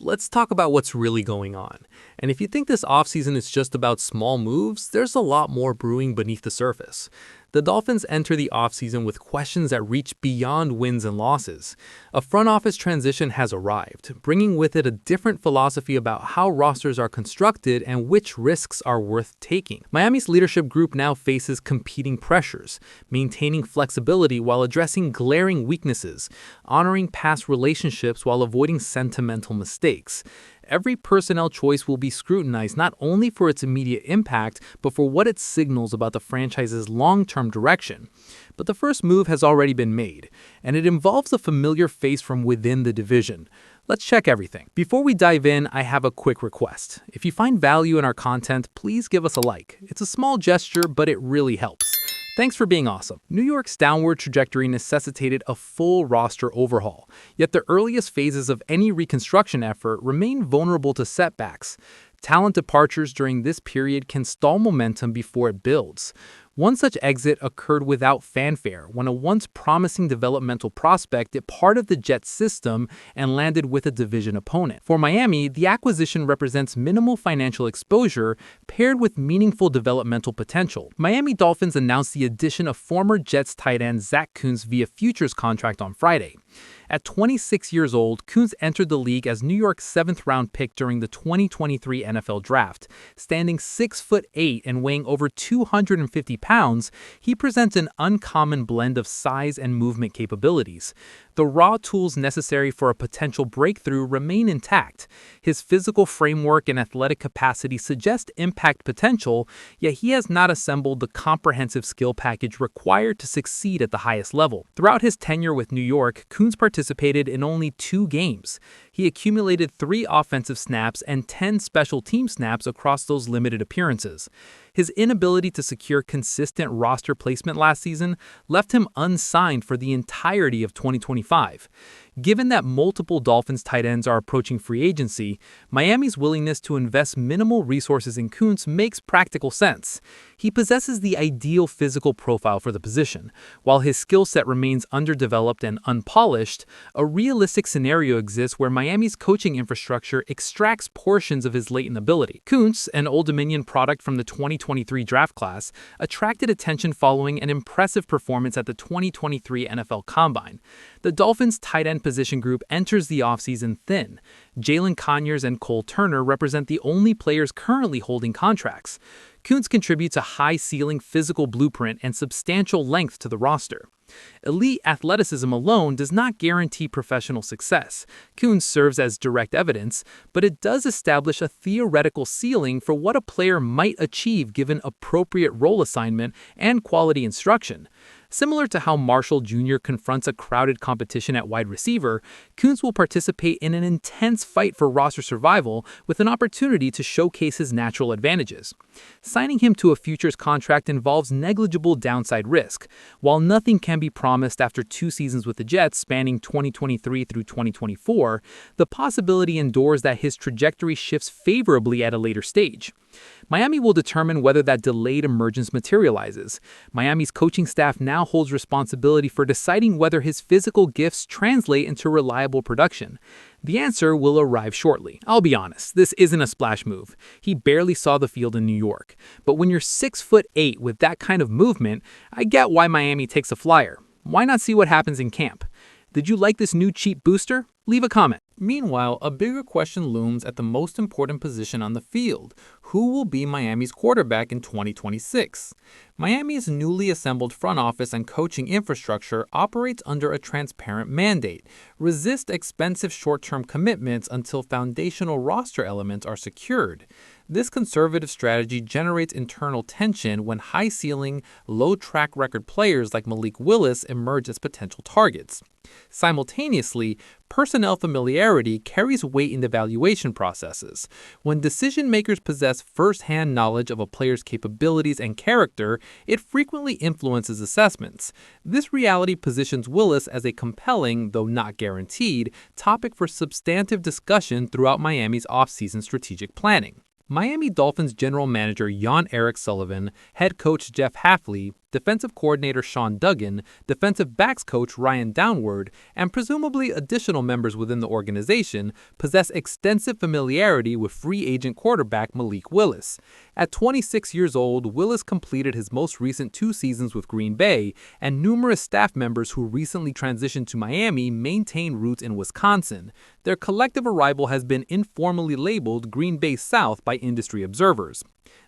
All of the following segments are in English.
Let's talk about what's really going on. And if you think this offseason is just about small moves, there's a lot more brewing beneath the surface. The Dolphins enter the offseason with questions that reach beyond wins and losses. A front office transition has arrived, bringing with it a different philosophy about how rosters are constructed and which risks are worth taking. Miami's leadership group now faces competing pressures, maintaining flexibility while addressing glaring weaknesses, honoring past relationships while avoiding sentimental mistakes. Every personnel choice will be scrutinized not only for its immediate impact, but for what it signals about the franchise's long-term direction. But the first move has already been made, and it involves a familiar face from within the division. Let's check everything. Before we dive in, I have a quick request. If you find value in our content, please give us a like. It's a small gesture, but it really helps. Thanks for being awesome. New York's downward trajectory necessitated a full roster overhaul, yet the earliest phases of any reconstruction effort remain vulnerable to setbacks. Talent departures during this period can stall momentum before it builds. One such exit occurred without fanfare when a once promising developmental prospect departed the Jets system and landed with a division opponent. For Miami, the acquisition represents minimal financial exposure paired with meaningful developmental potential. Miami Dolphins announced the addition of former Jets tight end Zack Kuntz via futures contract on Friday. At 26 years old, Kuntz entered the league as New York's 7th-round pick during the 2023 NFL Draft. Standing 6'8" and weighing over 250 pounds, he presents an uncommon blend of size and movement capabilities. The raw tools necessary for a potential breakthrough remain intact. His physical framework and athletic capacity suggest impact potential, yet he has not assembled the comprehensive skill package required to succeed at the highest level. Throughout his tenure with New York, Kuntz participated in only 2 games. He accumulated 3 offensive snaps and 10 special team snaps across those limited appearances. His inability to secure consistent roster placement last season left him unsigned for the entirety of 2025. Given that multiple Dolphins tight ends are approaching free agency, Miami's willingness to invest minimal resources in Kuntz makes practical sense. He possesses the ideal physical profile for the position. While his skill set remains underdeveloped and unpolished, a realistic scenario exists where Miami's coaching infrastructure extracts portions of his latent ability. Kuntz, an Old Dominion product from the 2023 draft class, attracted attention following an impressive performance at the 2023 NFL Combine. The Dolphins' tight end position group enters the offseason thin. Jalen Conyers and Cole Turner represent the only players currently holding contracts. Kuntz contributes a high-ceiling physical blueprint and substantial length to the roster. Elite athleticism alone does not guarantee professional success. Kuntz serves as direct evidence, but it does establish a theoretical ceiling for what a player might achieve given appropriate role assignment and quality instruction. Similar to how Marshall Jr. confronts a crowded competition at wide receiver, Kuntz will participate in an intense fight for roster survival with an opportunity to showcase his natural advantages. Signing him to a futures contract involves negligible downside risk. While nothing can be promised after 2 seasons with the Jets spanning 2023 through 2024, the possibility endures that his trajectory shifts favorably at a later stage. Miami will determine whether that delayed emergence materializes. Miami's coaching staff now holds responsibility for deciding whether his physical gifts translate into reliable production. The answer will arrive shortly. I'll be honest, this isn't a splash move. He barely saw the field in New York. But when you're 6'8" with that kind of movement, I get why Miami takes a flyer. Why not see what happens in camp? Did you like this new cheap booster? Leave a comment. Meanwhile, a bigger question looms at the most important position on the field. Who will be Miami's quarterback in 2026? Miami's newly assembled front office and coaching infrastructure operates under a transparent mandate. Resist expensive short-term commitments until foundational roster elements are secured. This conservative strategy generates internal tension when high-ceiling, low-track record players like Malik Willis emerge as potential targets. Simultaneously, personnel familiarity carries weight in evaluation processes. When decision-makers possess first-hand knowledge of a player's capabilities and character, it frequently influences assessments. This reality positions Willis as a compelling, though not guaranteed, topic for substantive discussion throughout Miami's offseason strategic planning. Miami Dolphins general manager Jon-Eric Sullivan, head coach Jeff Hafley, defensive coordinator Sean Duggan, defensive backs coach Ryan Downward, and presumably additional members within the organization possess extensive familiarity with free agent quarterback Malik Willis. At 26 years old, Willis completed his most recent 2 seasons with Green Bay, and numerous staff members who recently transitioned to Miami maintain roots in Wisconsin. Their collective arrival has been informally labeled Green Bay South by industry observers.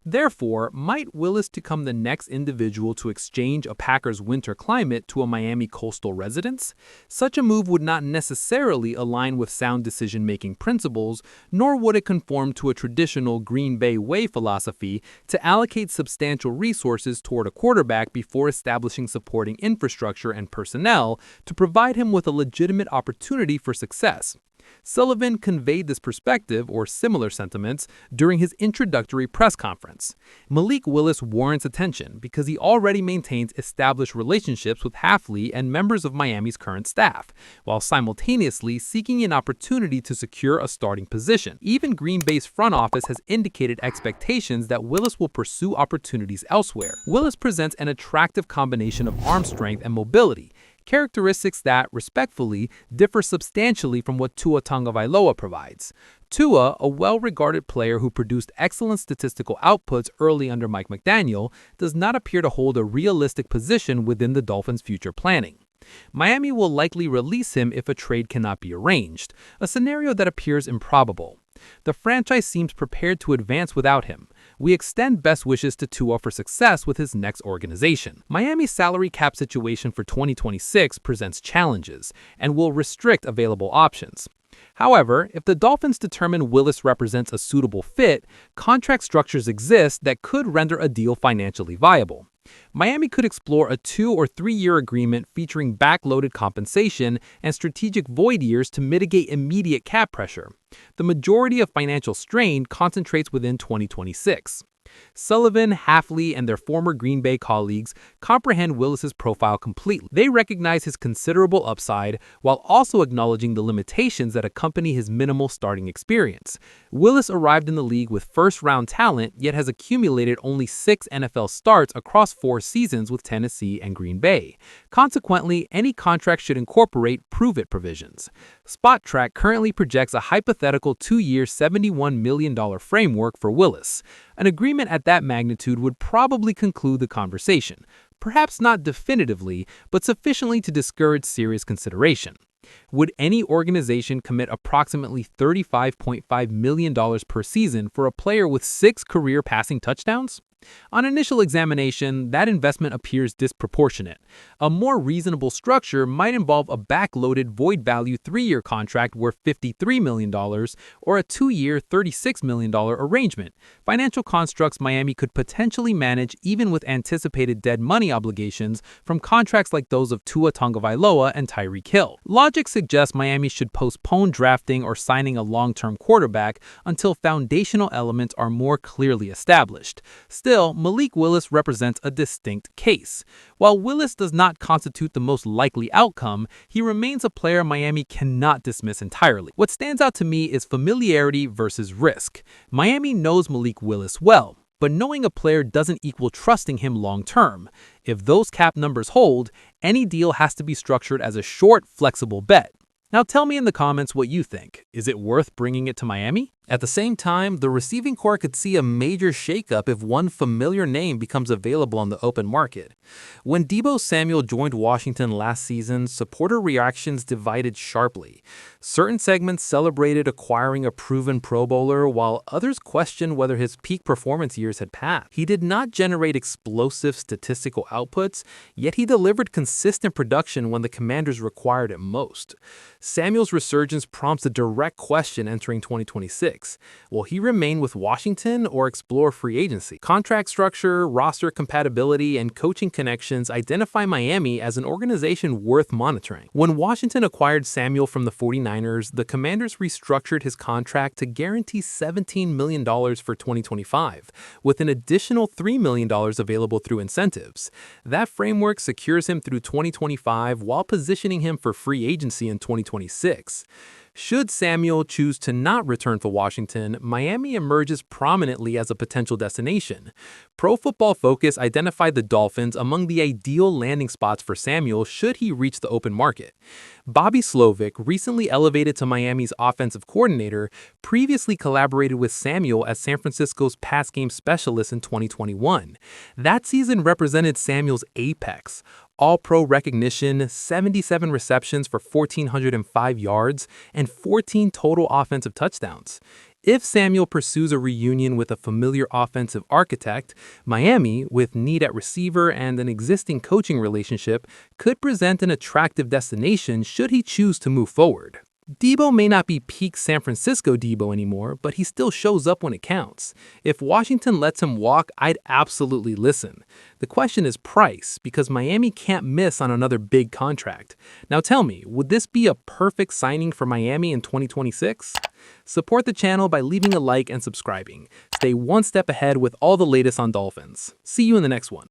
Therefore, might Willis become the next individual to exchange a Packers winter climate to a Miami coastal residence? Such a move would not necessarily align with sound decision-making principles, nor would it conform to a traditional Green Bay way philosophy to allocate substantial resources toward a quarterback before establishing supporting infrastructure and personnel to provide him with a legitimate opportunity for success. Sullivan conveyed this perspective, or similar sentiments, during his introductory press conference. Malik Willis warrants attention because he already maintains established relationships with Hafley and members of Miami's current staff, while simultaneously seeking an opportunity to secure a starting position. Even Green Bay's front office has indicated expectations that Willis will pursue opportunities elsewhere. Willis presents an attractive combination of arm strength and mobility, characteristics that, respectfully, differ substantially from what Tua Tagovailoa provides. Tua, a well-regarded player who produced excellent statistical outputs early under Mike McDaniel, does not appear to hold a realistic position within the Dolphins' future planning. Miami will likely release him if a trade cannot be arranged, a scenario that appears improbable. The franchise seems prepared to advance without him. We extend best wishes to Tua for success with his next organization. Miami's salary cap situation for 2026 presents challenges and will restrict available options. However, if the Dolphins determine Willis represents a suitable fit, contract structures exist that could render a deal financially viable. Miami could explore a 2- or 3-year agreement featuring backloaded compensation and strategic void years to mitigate immediate cap pressure. The majority of financial strain concentrates within 2026. Sullivan, Hafley, and their former Green Bay colleagues comprehend Willis's profile completely. They recognize his considerable upside while also acknowledging the limitations that accompany his minimal starting experience. Willis arrived in the league with first-round talent, yet has accumulated only 6 NFL starts across 4 seasons with Tennessee and Green Bay. Consequently, any contract should incorporate prove-it provisions. SpotTrack currently projects a hypothetical 2-year, $71 million framework for Willis. An agreement at that magnitude would probably conclude the conversation, perhaps not definitively, but sufficiently to discourage serious consideration. Would any organization commit approximately $35.5 million per season for a player with 6 career passing touchdowns? On initial examination, that investment appears disproportionate. A more reasonable structure might involve a backloaded void value 3-year contract worth $53 million or a 2-year $36 million arrangement, financial constructs Miami could potentially manage even with anticipated dead money obligations from contracts like those of Tua Tagovailoa and Tyreek Hill. Logic suggests Miami should postpone drafting or signing a long-term quarterback until foundational elements are more clearly established. Still, Malik Willis represents a distinct case. While Willis does not constitute the most likely outcome, he remains a player Miami cannot dismiss entirely. What stands out to me is familiarity versus risk. Miami knows Malik Willis well, but knowing a player doesn't equal trusting him long-term. If those cap numbers hold, any deal has to be structured as a short, flexible bet. Now tell me in the comments what you think. Is it worth bringing it to Miami? At the same time, the receiving corps could see a major shakeup if one familiar name becomes available on the open market. When Deebo Samuel joined Washington last season, supporter reactions divided sharply. Certain segments celebrated acquiring a proven Pro Bowler, while others questioned whether his peak performance years had passed. He did not generate explosive statistical outputs, yet he delivered consistent production when the Commanders required it most. Samuel's resurgence prompts a direct question entering 2026. Will he remain with Washington or explore free agency? Contract structure, roster compatibility, and coaching connections identify Miami as an organization worth monitoring. When Washington acquired Samuel from the 49ers, the Commanders restructured his contract to guarantee $17 million for 2025, with an additional $3 million available through incentives. That framework secures him through 2025 while positioning him for free agency in 2026. Should Samuel choose to not return for Washington, Miami emerges prominently as a potential destination. Pro Football Focus identified the Dolphins among the ideal landing spots for Samuel should he reach the open market. Bobby Slovic, recently elevated to Miami's offensive coordinator, previously collaborated with Samuel as San Francisco's pass game specialist in 2021. That season represented Samuel's apex. All-Pro recognition, 77 receptions for 1,405 yards, and 14 total offensive touchdowns. If Samuel pursues a reunion with a familiar offensive architect, Miami, with need at receiver and an existing coaching relationship, could present an attractive destination should he choose to move forward. Debo may not be peak San Francisco Debo anymore, but he still shows up when it counts. If Washington lets him walk, I'd absolutely listen. The question is price, because Miami can't miss on another big contract. Now tell me, would this be a perfect signing for Miami in 2026? Support the channel by leaving a like and subscribing. Stay one step ahead with all the latest on Dolphins. See you in the next one.